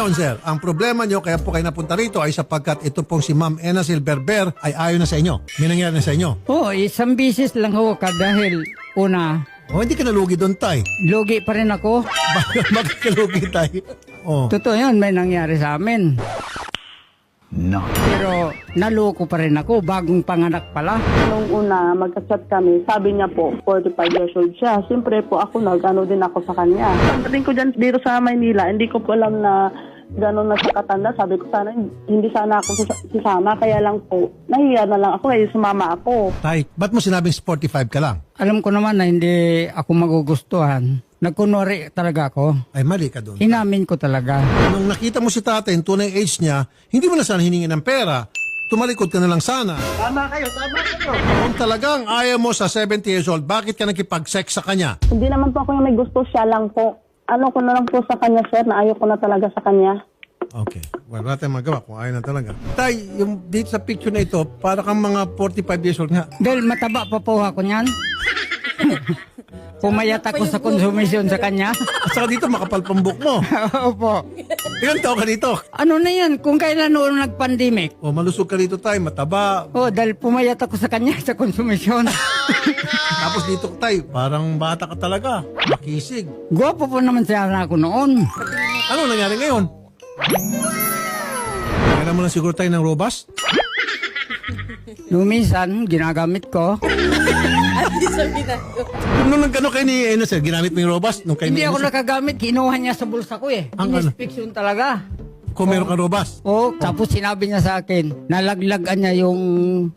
pagkakataon, sir, ang problema nyo, kaya po kayo napunta rito ay sapagkat ito pong si Ma'am Ena Silberber ay ayaw na sa inyo. May nangyari na sa inyo. Oo, isang bisis lang ho ka dahil una, O, hindi ka nalugi doon, tay. lugi pa rin ako. Bakit ka lugi, tay? Oh. Totoo yun, may nangyari sa amin. No. Pero naloko pa rin ako, bagong panganak pala. Nung una, magka-chat kami, sabi niya po, 45 years old siya. Siyempre po ako, nag-ano din ako sa kanya. Pagdating ko dyan dito sa Maynila, hindi ko po alam na gano'n na siya katanda. Sabi ko sana, hindi sana ako sisama. Kaya lang po, nahiya na lang ako, kaya sumama ako. Tay, ba't mo sinabing 45 ka lang? Alam ko naman na hindi ako magugustuhan. Nagkunwari talaga ako. Ay, mali ka doon. Inamin ko talaga. Nung nakita mo si tatay, yung tunay age niya, hindi mo na sana hiningi ng pera. Tumalikod ka na lang sana. Tama kayo, tama kayo. Kung talagang ayaw mo sa 70 years old, bakit ka nakipag-sex sa kanya? Hindi naman po ako yung may gusto, siya lang po. Ano ko na lang po sa kanya, sir, na ayaw ko na talaga sa kanya. Okay. Well, wala tayong magawa kung ayaw na talaga. Tay, yung dito sa picture na ito, para kang mga 45 years old nga. Dahil mataba pa po ako niyan. Pumayat ako sa konsumisyon sa kanya. At saka dito, makapal pang buhok mo. Opo. Ilan taon ka dito? Ano na yan? Kung kailan noon nag-pandemic. O, malusog ka dito, tay, mataba. Oh, dahil pumayat ako sa kanya sa konsumisyon. Tapos dito, tay, parang bata ka talaga. Makisig. Gwapo po naman siya na ako noon. Ano nangyari ngayon? Kailan mo lang siguro tayo ng robust? Lumisan, ginagamit ko. Nung nagkano kayo ni Eno, sir, ginamit mo yung robust? Nung kayo Hindi ni ako Eno, sir? nakagamit, kinuha niya sa bulsa ko eh. Ang ano? Inspection talaga. Kung meron ka robust. Oh, tapos sinabi niya sa akin, nalaglagan niya yung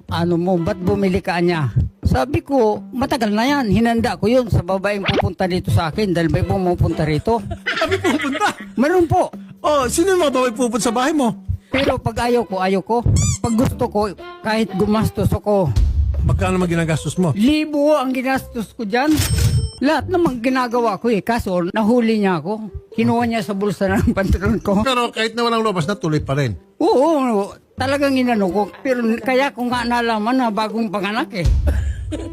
ano mo, ba't bumili ka niya? Sabi ko, matagal na yan, hinanda ko yun sa babaeng pupunta dito sa akin dahil may pumupunta rito. Kami pupunta. Meron po. Oh, sino yung mga babae pupunta sa bahay mo? Pero pag ayaw ko, ayaw ko. Pag gusto ko, kahit gumastos ako, Magkano naman ginagastos mo? libo ang ginastos ko dyan. Lahat naman ginagawa ko eh. Kaso nahuli niya ako. Kinuha niya sa bulsa ng pantalon ko. Pero kahit na walang robust, natuloy pa rin. Oo, talagang inano ko. Pero kaya ko nga nalaman na bagong panganak eh.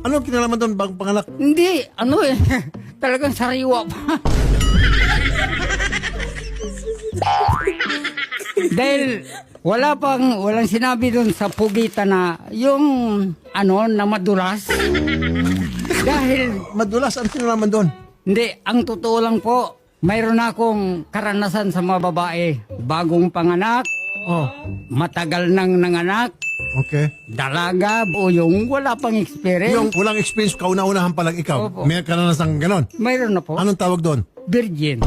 Ano ang kinalaman doon bagong panganak? Hindi, ano eh. Talagang sariwa pa. Dahil walang sinabi doon sa pugitan na yung ano na madulas. Dahil Madulas, ano kinalaman doon? hindi, ang totoo lang po, mayroon akong karanasan sa mga babae. Bagong panganak, Oh, matagal nang nanganak, okay. dalaga o yung wala pang experience. Yung walang experience, kauna-unahan pa lang ikaw. Opo. May karanasan ganon. Mayroon na po. Anong tawag doon? Virgin.